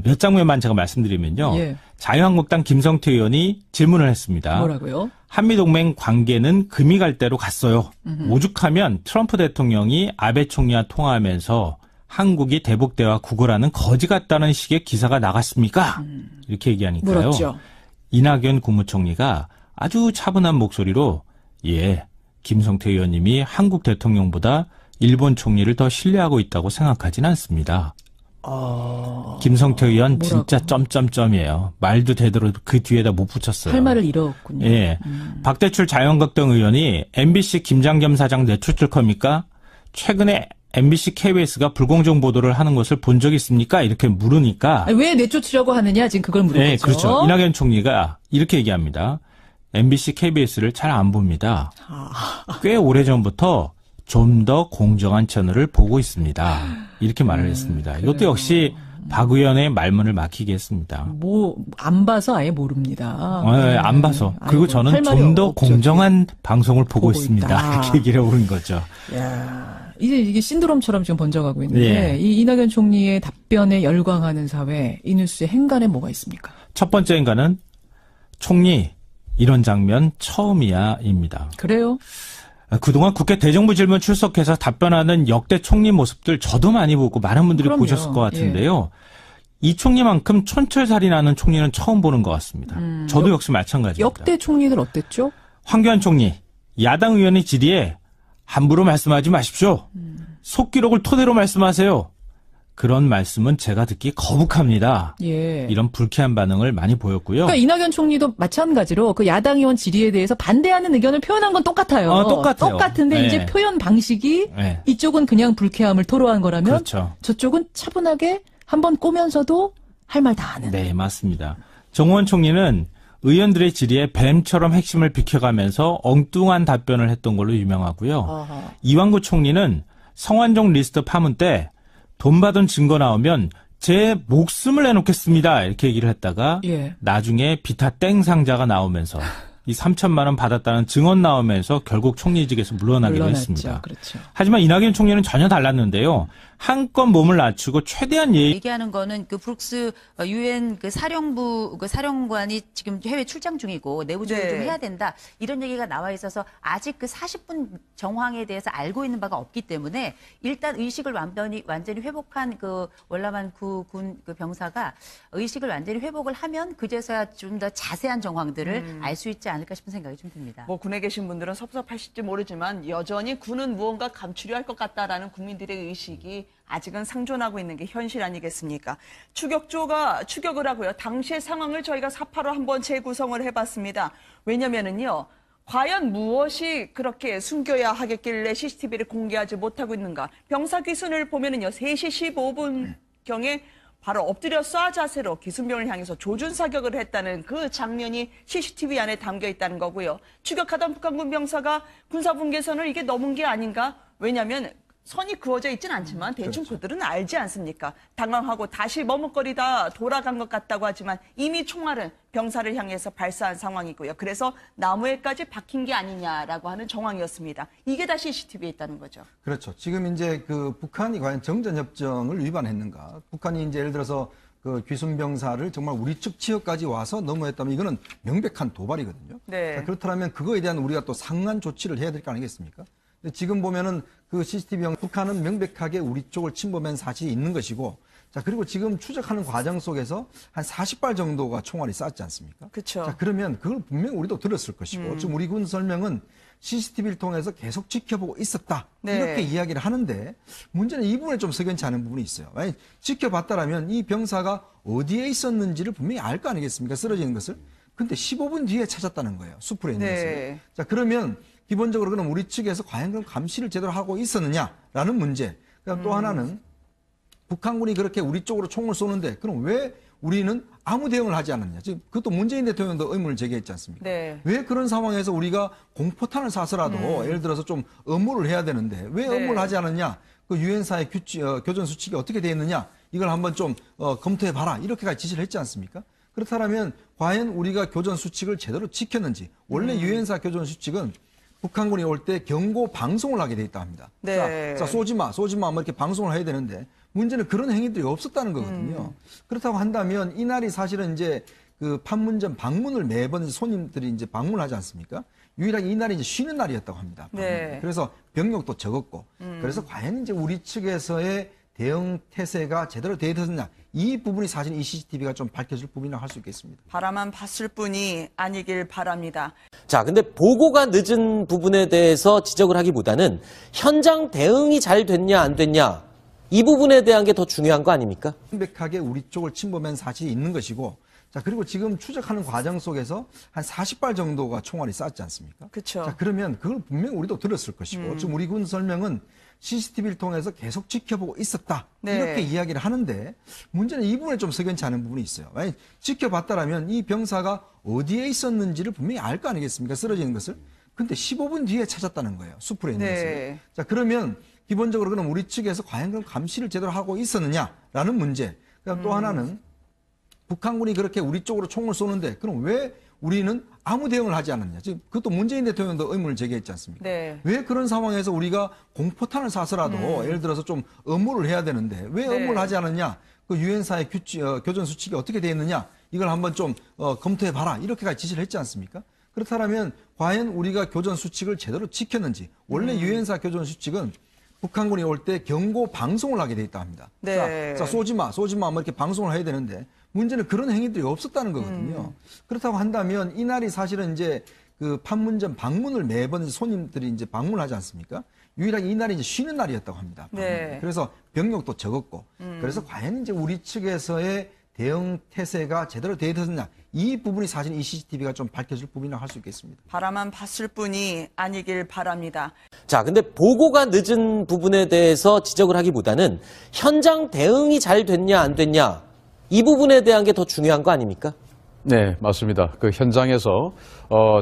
몇 장면만 제가 말씀드리면요. 예. 자유한국당 김성태 의원이 질문을 했습니다. 뭐라고요? 한미동맹 관계는 금이 갈 대로 갔어요. 오죽하면 트럼프 대통령이 아베 총리와 통화하면서 한국이 대북대화 구걸하는 거지 같다는 식의 기사가 나갔습니까? 이렇게 얘기하니까요. 물었죠. 이낙연 국무총리가 아주 차분한 목소리로 예, 김성태 의원님이 한국 대통령보다 일본 총리를 더 신뢰하고 있다고 생각하진 않습니다. 김성태 의원 뭐라고? 진짜 점점점이에요. 말도 제대로 그 뒤에다 못 붙였어요. 할 말을 잃었군요. 예. 박대출 자유한국당 의원이 MBC 김장겸 사장 내쫓을 겁니까? 최근에 MBC KBS가 불공정 보도를 하는 것을 본 적 있습니까? 이렇게 물으니까. 아니, 왜 내쫓으려고 하느냐 지금 그걸 물은 네, 거죠. 그렇죠. 이낙연 총리가 이렇게 얘기합니다. MBC KBS를 잘 안 봅니다. 꽤 오래전부터 좀 더 공정한 채널을 보고 있습니다. 이렇게 말을 했습니다. 이것도 역시 박 의원의 말문을 막히게 했습니다. 뭐 안 봐서 아예 모릅니다. 안 봐서. 그리고 아이고, 저는 할 말이 좀 더 없죠. 공정한 방송을 보고 보고 있습니다. 있다. 이렇게 얘기를 해보는 거죠. 야, 이제 이게 신드롬처럼 지금 번져가고 있는데 예. 이 이낙연 총리의 답변에 열광하는 사회, 이 뉴스의 행간에 뭐가 있습니까? 첫 번째 인간은 총리 이런 장면 처음이야입니다. 그래요? 그동안 국회 대정부 질문 출석해서 답변하는 역대 총리 모습들 저도 많이 보고 많은 분들이 그럼요. 보셨을 것 같은데요. 이 총리만큼 촌철살인하는 총리는 처음 보는 것 같습니다. 저도 역시 마찬가지입니다. 역대 총리들 어땠죠? 황교안 총리, 야당 의원의 질의에 함부로 말씀하지 마십시오. 속기록을 토대로 말씀하세요. 그런 말씀은 제가 듣기 거북합니다. 예. 이런 불쾌한 반응을 많이 보였고요. 그러니까 이낙연 총리도 마찬가지로 그 야당 의원 질의에 대해서 반대하는 의견을 표현한 건 똑같아요. 똑같아요. 똑같은데 네. 이제 표현 방식이 네. 이쪽은 그냥 불쾌함을 토로한 거라면 그렇죠. 저쪽은 차분하게 한번 꼬면서도 할 말 다 하는. 네, 맞습니다. 정호원 총리는 의원들의 질의에 뱀처럼 핵심을 비켜가면서 엉뚱한 답변을 했던 걸로 유명하고요. 어허. 이완구 총리는 성완종 리스트 파문 때 돈 받은 증거 나오면 제 목숨을 내놓겠습니다. 이렇게 얘기를 했다가 예. 나중에 비타 땡 상자가 나오면서 이 3천만 원 받았다는 증언 나오면서 결국 총리직에서 물러나기로 물러났죠. 했습니다. 그렇죠. 하지만 이낙연 총리는 전혀 달랐는데요. 한껏 몸을 낮추고 최대한 얘기하는 거는 그 브룩스 유엔 그 사령부 그 사령관이 지금 해외 출장 중이고 내부 조율 네. 좀 해야 된다 이런 얘기가 나와 있어서 아직 그 40분 정황에 대해서 알고 있는 바가 없기 때문에 일단 의식을 완전히 회복한 그 월남한 군 그 병사가 의식을 완전히 회복을 하면 그제서야 좀 더 자세한 정황들을 알 수 있지 않을까 싶은 생각이 좀 듭니다. 뭐 군에 계신 분들은 섭섭하실지 모르지만 여전히 군은 무언가 감추려 할 것 같다라는 국민들의 의식이 아직은 상존하고 있는 게 현실 아니겠습니까? 추격조가 추격을 하고요. 당시의 상황을 저희가 4.85 한번 재구성을 해봤습니다. 왜냐면은요. 과연 무엇이 그렇게 숨겨야 하겠길래 CCTV를 공개하지 못하고 있는가? 병사 귀순을 보면은요. 3시 15분경에 바로 엎드려 쏴 자세로 기순병을 향해서 조준 사격을 했다는 그 장면이 CCTV 안에 담겨 있다는 거고요. 추격하던 북한군 병사가 군사분계선을 이게 넘은 게 아닌가? 왜냐하면 선이 그어져 있진 않지만 대충 그들은 알지 않습니까? 당황하고 다시 머뭇거리다 돌아간 것 같다고 하지만 이미 총알은 병사를 향해서 발사한 상황이고요. 그래서 나무에까지 박힌 게 아니냐라고 하는 정황이었습니다. 이게 다 CCTV에 있다는 거죠. 그렇죠. 지금 이제 그 북한이 과연 정전협정을 위반했는가? 북한이 이제 예를 들어서 그 귀순병사를 정말 우리 측 지역까지 와서 넘어했다면 이거는 명백한 도발이거든요. 네. 자, 그렇다면 그거에 대한 우리가 또 상한 조치를 해야 될 거 아니겠습니까? 근데 지금 보면은 그 CCTV 북한은 명백하게 우리 쪽을 침범한 사실이 있는 것이고, 자 그리고 지금 추적하는 과정 속에서 한 40발 정도가 총알이 쐈지 않습니까? 그렇죠. 자 그러면 그걸 분명 우리도 들었을 것이고, 지금 우리 군 설명은 CCTV를 통해서 계속 지켜보고 있었다 네. 이렇게 이야기를 하는데 문제는 이 부분에 좀 석연치 않은 부분이 있어요. 아니, 지켜봤다라면 이 병사가 어디에 있었는지를 분명히 알 거 아니겠습니까? 쓰러지는 것을. 근데 15분 뒤에 찾았다는 거예요. 수풀에 있는 네. 것을. 자 그러면 기본적으로 그럼 우리 측에서 과연 그럼 감시를 제대로 하고 있었느냐라는 문제. 그다음 또 하나는 북한군이 그렇게 우리 쪽으로 총을 쏘는데 그럼 왜 우리는 아무 대응을 하지 않았냐. 지금 그것도 문재인 대통령도 의문을 제기했지 않습니까? 네. 왜 그런 상황에서 우리가 공포탄을 쏴서라도 예를 들어서 좀 업무를 해야 되는데 왜 네. 업무를 하지 않았냐. 그 유엔사의 교전 수칙이 어떻게 되어 있느냐. 이걸 한번 좀 검토해 봐라. 이렇게까지 지시를 했지 않습니까? 그렇다면 과연 우리가 교전 수칙을 제대로 지켰는지. 원래 유엔사 교전 수칙은 북한군이 올 때 경고 방송을 하게 돼 있다 합니다. 네. 자, 쏘지 마 뭐 이렇게 방송을 해야 되는데 문제는 그런 행위들이 없었다는 거거든요. 그렇다고 한다면 이날이 사실은 이제 그 판문점 방문을 매번 손님들이 이제 방문하지 않습니까? 유일하게 이날이 이제 쉬는 날이었다고 합니다. 네. 그래서 병력도 적었고 그래서 과연 이제 우리 측에서의 대응 태세가 제대로 되어 있었느냐 이 부분이 사실 이 CCTV가 좀 밝혀질 부분이라고 할 수 있겠습니다. 바라만 봤을 뿐이 아니길 바랍니다. 자, 근데 보고가 늦은 부분에 대해서 지적을 하기보다는 현장 대응이 잘 됐냐 안 됐냐 이 부분에 대한 게 더 중요한 거 아닙니까? 명백하게 우리 쪽을 침범한 사실이 있는 것이고, 자 그리고 지금 추적하는 과정 속에서 한 40발 정도가 총알이 쐈지 않습니까? 그렇죠. 자 그러면 그걸 분명 우리도 들었을 것이고, 지금 우리 군 설명은 CCTV를 통해서 계속 지켜보고 있었다 네. 이렇게 이야기를 하는데 문제는 이 부분에 좀 석연치 않은 부분이 있어요. 아니, 지켜봤다라면 이 병사가 어디에 있었는지를 분명히 알 거 아니겠습니까? 쓰러지는 것을. 근데 15분 뒤에 찾았다는 거예요. 수풀에 있는 네. 것을. 자 그러면 기본적으로 그럼 우리 측에서 과연 그럼 감시를 제대로 하고 있었느냐라는 문제. 그다음 또 하나는 북한군이 그렇게 우리 쪽으로 총을 쏘는데 그럼 왜 우리는 아무 대응을 하지 않았냐. 지금 그것도 문재인 대통령도 의문을 제기했지 않습니까? 네. 왜 그런 상황에서 우리가 공포탄을 쏴서라도 예를 들어서 좀 업무를 해야 되는데 왜 네. 업무를 하지 않았냐. 그 유엔사의 교전 수칙이 어떻게 되어 있느냐. 이걸 한번 좀 검토해봐라. 이렇게까지 지시를 했지 않습니까? 그렇다면 과연 우리가 교전 수칙을 제대로 지켰는지. 원래 유엔사 교전 수칙은 북한군이 올 때 경고 방송을 하게 돼 있다 합니다. 네. 자, 쏘지 마 뭐 이렇게 방송을 해야 되는데 문제는 그런 행위들이 없었다는 거거든요. 그렇다고 한다면 이날이 사실은 이제 그 판문점 방문을 매번 손님들이 이제 방문하지 않습니까? 유일하게 이날이 이제 쉬는 날이었다고 합니다. 네. 그래서 병력도 적었고 그래서 과연 이제 우리 측에서의 대응 태세가 제대로 되어 있었느냐 이 부분이 사실 이 CCTV가 좀 밝혀질 부분이라고 할 수 있겠습니다. 바라만 봤을 뿐이 아니길 바랍니다. 자, 근데 보고가 늦은 부분에 대해서 지적을 하기보다는 현장 대응이 잘 됐냐 안 됐냐 이 부분에 대한 게 더 중요한 거 아닙니까? 네, 맞습니다. 그 현장에서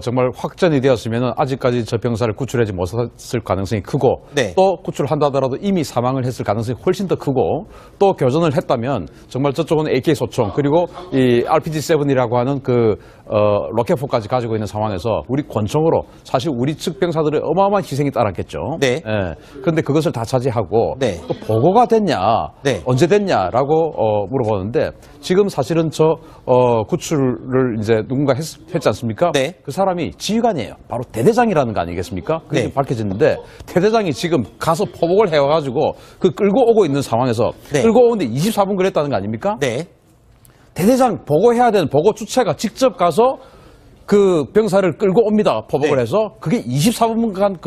정말 확전이 되었으면 아직까지 저 병사를 구출하지 못했을 가능성이 크고 네. 또 구출한다 하더라도 이미 사망을 했을 가능성이 훨씬 더 크고 또 교전을 했다면 정말 저쪽은 AK 소총 그리고 이 RPG-7이라고 하는 그 로켓포까지 가지고 있는 상황에서 우리 권총으로 사실 우리 측 병사들의 어마어마한 희생이 따랐겠죠. 네. 그런데 그것을 다 차지하고 네. 또 보고가 됐냐, 네. 언제 됐냐라고 물어보는데 지금 사실은 저 구출을 이제 누군가 했지 않습니까? 네. 그 사람이 지휘관이에요. 바로 대대장이라는 거 아니겠습니까? 그게 네. 밝혀졌는데 대대장이 지금 가서 포복을 해와가지고 그 끌고 오고 있는 상황에서 네. 끌고 오는데 24분 그랬다는 거 아닙니까? 네. 대대장 보고해야 되는 보고 주체가 직접 가서 그 병사를 끌고 옵니다. 포복을 네. 해서 그게 24분간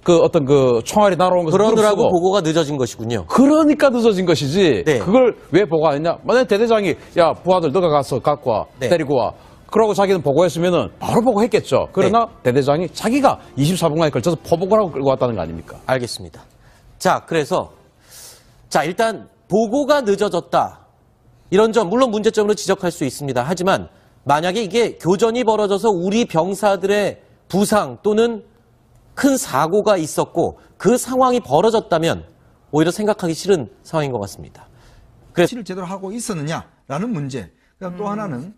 그 어떤 그 총알이 날아온 것을 그러느라고 무릅쓰고 보고가 늦어진 것이군요. 그러니까 늦어진 것이지. 네. 그걸 왜 보고 안 했냐? 만약에 대대장이 야 부하들 너가 가서 갖고 와 네. 데리고 와. 그러고 자기는 보고했으면은 바로 보고했겠죠. 그러나 대대장이 자기가 24분간에 걸쳐서 포복을 하고 끌고 왔다는 거 아닙니까? 알겠습니다. 자, 그래서 일단 보고가 늦어졌다. 이런 점 물론 문제점으로 지적할 수 있습니다. 하지만 만약에 이게 교전이 벌어져서 우리 병사들의 부상 또는 큰 사고가 있었고 그 상황이 벌어졌다면 오히려 생각하기 싫은 상황인 것 같습니다. 실을 제대로 하고 있었느냐라는 문제. 그다음 또 하나는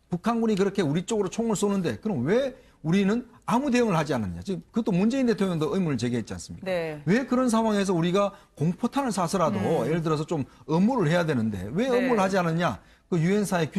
북한군이 그렇게 우리 쪽으로 총을 쏘는데 그럼 왜 우리는 아무 대응을 하지 않았냐. 지금 그것도 문재인 대통령도 의문을 제기했지 않습니까? 네. 왜 그런 상황에서 우리가 공포탄을 쏴서라도 예를 들어서 좀 업무를 해야 되는데 왜 네. 업무를 하지 않았냐. 그 유엔사의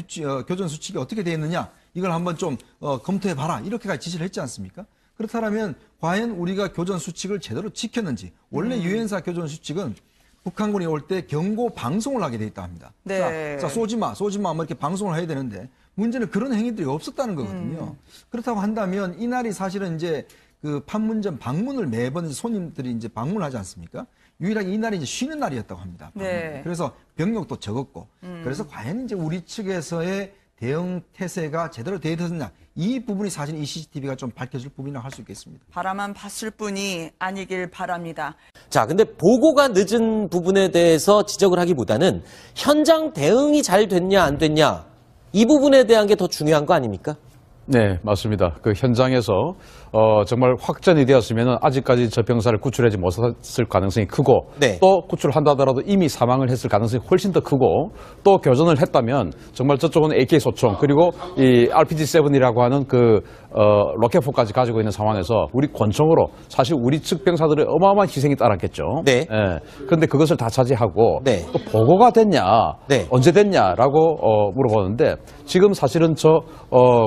교전 수칙이 어떻게 되어 있느냐. 이걸 한번 좀 검토해봐라. 이렇게까지 지시를 했지 않습니까? 그렇다면 과연 우리가 교전 수칙을 제대로 지켰는지. 원래 유엔사 교전 수칙은 북한군이 올 때 경고 방송을 하게 돼 있다 합니다. 네. 자, 쏘지 마 뭐 이렇게 방송을 해야 되는데 문제는 그런 행위들이 없었다는 거거든요. 그렇다고 한다면 이날이 사실은 이제 그 판문점 방문을 매번 손님들이 이제 방문하지 않습니까? 유일하게 이날이 이제 쉬는 날이었다고 합니다. 네. 그래서 병력도 적었고 그래서 과연 이제 우리 측에서의 대응 태세가 제대로 되어 있었느냐 이 부분이 사실 이 CCTV가 좀 밝혀질 부분이라고 할 수 있겠습니다. 바라만 봤을 뿐이 아니길 바랍니다. 자, 근데 보고가 늦은 부분에 대해서 지적을 하기보다는 현장 대응이 잘 됐냐 안 됐냐 이 부분에 대한 게 더 중요한 거 아닙니까? 네, 맞습니다. 그 현장에서 정말 확전이 되었으면 아직까지 저 병사를 구출하지 못했을 가능성이 크고 네. 또 구출한다 하더라도 이미 사망을 했을 가능성이 훨씬 더 크고 또 교전을 했다면 정말 저쪽은 AK 소총 그리고 이 RPG-7이라고 하는 그 로켓포까지 가지고 있는 상황에서 우리 권총으로 사실 우리 측 병사들의 어마어마한 희생이 따랐겠죠. 네. 그런데 그것을 다 차지하고 네. 또 보고가 됐냐, 네. 언제 됐냐라고 물어보는데 지금 사실은 저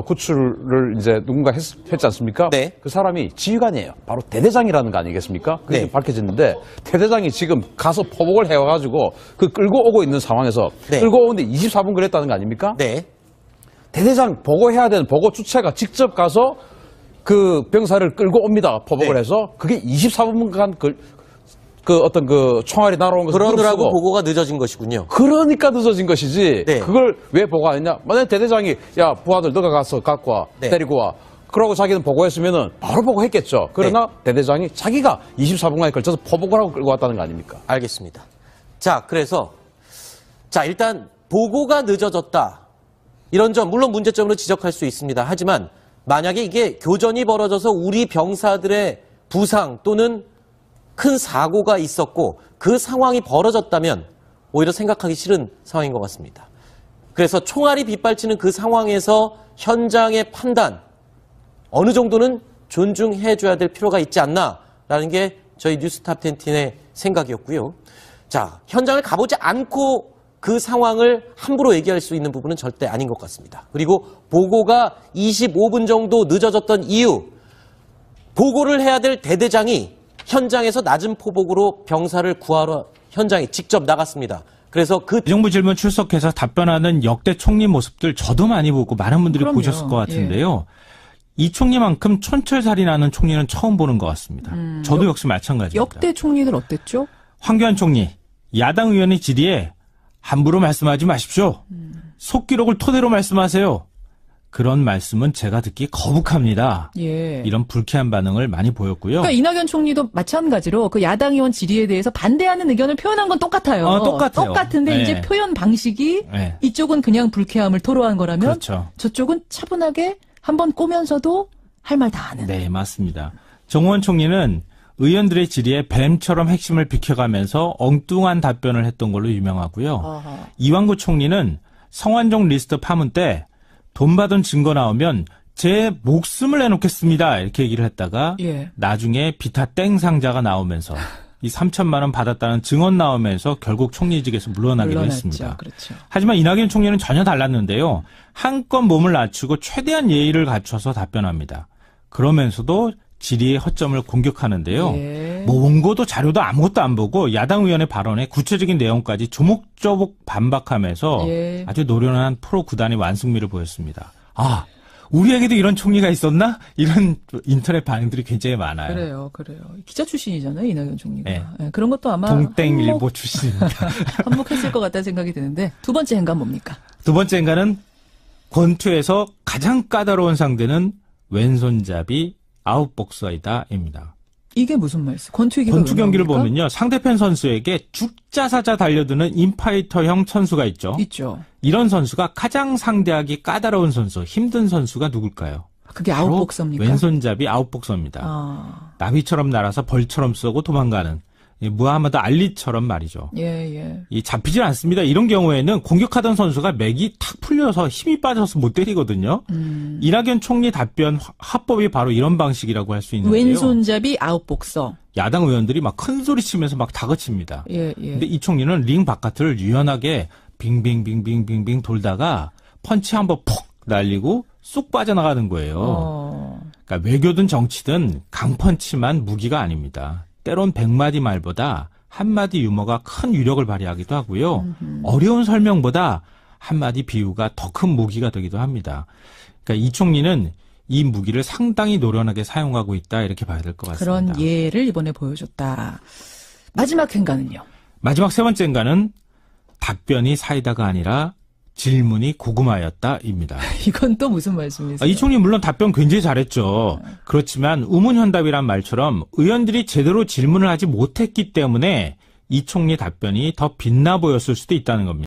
구출을 이제 누군가 했지 않습니까? 네. 그 사람이 지휘관이에요. 바로 대대장이라는 거 아니겠습니까? 그게 네. 밝혀졌는데 대대장이 지금 가서 포복을 해와가지고 그 끌고 오고 있는 상황에서 네. 끌고 오는데 24분 그랬다는 거 아닙니까? 네. 대대장 보고해야 되는 보고 주체가 직접 가서 그 병사를 끌고 옵니다. 포복을 네. 해서 그게 24분간 그 어떤 그 총알이 날아온 것을 그러느라고 무릅쓰고 보고가 늦어진 것이군요. 그러니까 늦어진 것이지. 네. 그걸 왜 보고 안 했냐? 만약에 대대장이 야 부하들 너가 가서 갖고 와 네. 데리고 와. 그러고 자기는 보고했으면은 바로 보고했겠죠. 그러나 대대장이 자기가 24분간에 걸쳐서 포복을 하고 끌고 왔다는 거 아닙니까? 알겠습니다. 자, 그래서 일단 보고가 늦어졌다. 이런 점 물론 문제점으로 지적할 수 있습니다. 하지만 만약에 이게 교전이 벌어져서 우리 병사들의 부상 또는 큰 사고가 있었고 그 상황이 벌어졌다면 오히려 생각하기 싫은 상황인 것 같습니다. 그래서 총알이 빗발치는 그 상황에서 현장의 판단 어느 정도는 존중해줘야 될 필요가 있지 않나라는 게 저희 뉴스탑10팀의 생각이었고요. 자, 현장을 가보지 않고 그 상황을 함부로 얘기할 수 있는 부분은 절대 아닌 것 같습니다. 그리고 보고가 25분 정도 늦어졌던 이유, 보고를 해야 될 대대장이 현장에서 낮은 포복으로 병사를 구하러 현장에 직접 나갔습니다. 그래서 그 정부 질문 출석해서 답변하는 역대 총리 모습들 저도 많이 보고 많은 분들이 그럼요. 보셨을 것 같은데요. 이 총리만큼 촌철살인하는 총리는 처음 보는 것 같습니다. 저도 역시 마찬가지입니다. 역대 총리들 어땠죠? 황교안 총리, 야당 의원의 질의에 함부로 말씀하지 마십시오. 속기록을 토대로 말씀하세요. 그런 말씀은 제가 듣기 거북합니다. 예. 이런 불쾌한 반응을 많이 보였고요. 그러니까 이낙연 총리도 마찬가지로 그 야당 의원 질의에 대해서 반대하는 의견을 표현한 건 똑같아요. 똑같아요. 똑같은데 네. 이제 표현 방식이 네. 이쪽은 그냥 불쾌함을 토로한 거라면 그렇죠. 저쪽은 차분하게 한번 꼬면서도 할 말 다 하는. 네, 맞습니다. 정호원 총리는 의원들의 질의에 뱀처럼 핵심을 비켜가면서 엉뚱한 답변을 했던 걸로 유명하고요. 아하. 이완구 총리는 성완종 리스트 파문 때 돈 받은 증거 나오면 제 목숨을 내놓겠습니다. 이렇게 얘기를 했다가 예. 나중에 비타 땡 상자가 나오면서 이 3천만 원 받았다는 증언 나오면서 결국 총리직에서 물러나기로 물러났죠. 했습니다. 그렇죠. 하지만 이낙연 총리는 전혀 달랐는데요. 한껏 몸을 낮추고 최대한 예의를 갖춰서 답변합니다. 그러면서도 질의의 허점을 공격하는데요. 예. 뭐 원고도 자료도 아무것도 안 보고 야당 의원의 발언에 구체적인 내용까지 조목조목 반박하면서 예. 아주 노련한 프로 구단의 완승미를 보였습니다. 아, 우리에게도 이런 총리가 있었나? 이런 인터넷 반응들이 굉장히 많아요. 그래요. 기자 출신이잖아요, 이낙연 총리가. 네. 예, 그런 것도 아마 동땡일보 출신입니다. 한몫했을 것 같다는 생각이 드는데 두 번째 행간 뭡니까? 두 번째 인간은 권투에서 가장 까다로운 상대는 왼손잡이 아웃복서이다입니다. 이게 무슨 말씀? 권투 얘기가 권투 왜 경기를 나옵니까? 보면요. 상대편 선수에게 죽자사자 달려드는 인파이터형 선수가 있죠. 있죠. 이런 선수가 가장 상대하기 까다로운 선수, 힘든 선수가 누굴까요? 그게 바로 아웃복서입니까? 왼손잡이 아웃복서입니다. 아, 나비처럼 날아서 벌처럼 쏘고 도망가는 이 무하마드 알리처럼 말이죠. 예. 이 잡히질 않습니다. 이런 경우에는 공격하던 선수가 맥이 탁 풀려서 힘이 빠져서 못 때리거든요. 이낙연 총리 답변 화법이 바로 이런 방식이라고 할 수 있는데요. 왼손잡이 아웃복서. 야당 의원들이 막 큰 소리 치면서 막 다그칩니다. 예. 근데 이 총리는 링 바깥을 유연하게 빙빙빙빙빙빙 돌다가 펀치 한번 푹 날리고 쑥 빠져나가는 거예요. 그러니까 외교든 정치든 강펀치만 무기가 아닙니다. 때론 100마디 말보다 한마디 유머가 큰 위력을 발휘하기도 하고요. 어려운 설명보다 한마디 비유가 더 큰 무기가 되기도 합니다. 그러니까 이 총리는 이 무기를 상당히 노련하게 사용하고 있다 이렇게 봐야 될 것 같습니다. 그런 예를 이번에 보여줬다. 마지막 행간은요? 마지막 세 번째 인간은 답변이 사이다가 아니라 질문이 고구마였다입니다. 이건 또 무슨 말씀이세요? 이 총리 물론 답변 굉장히 잘했죠. 그렇지만 우문현답이란 말처럼 의원들이 제대로 질문을 하지 못했기 때문에 이 총리 답변이 더 빛나 보였을 수도 있다는 겁니다.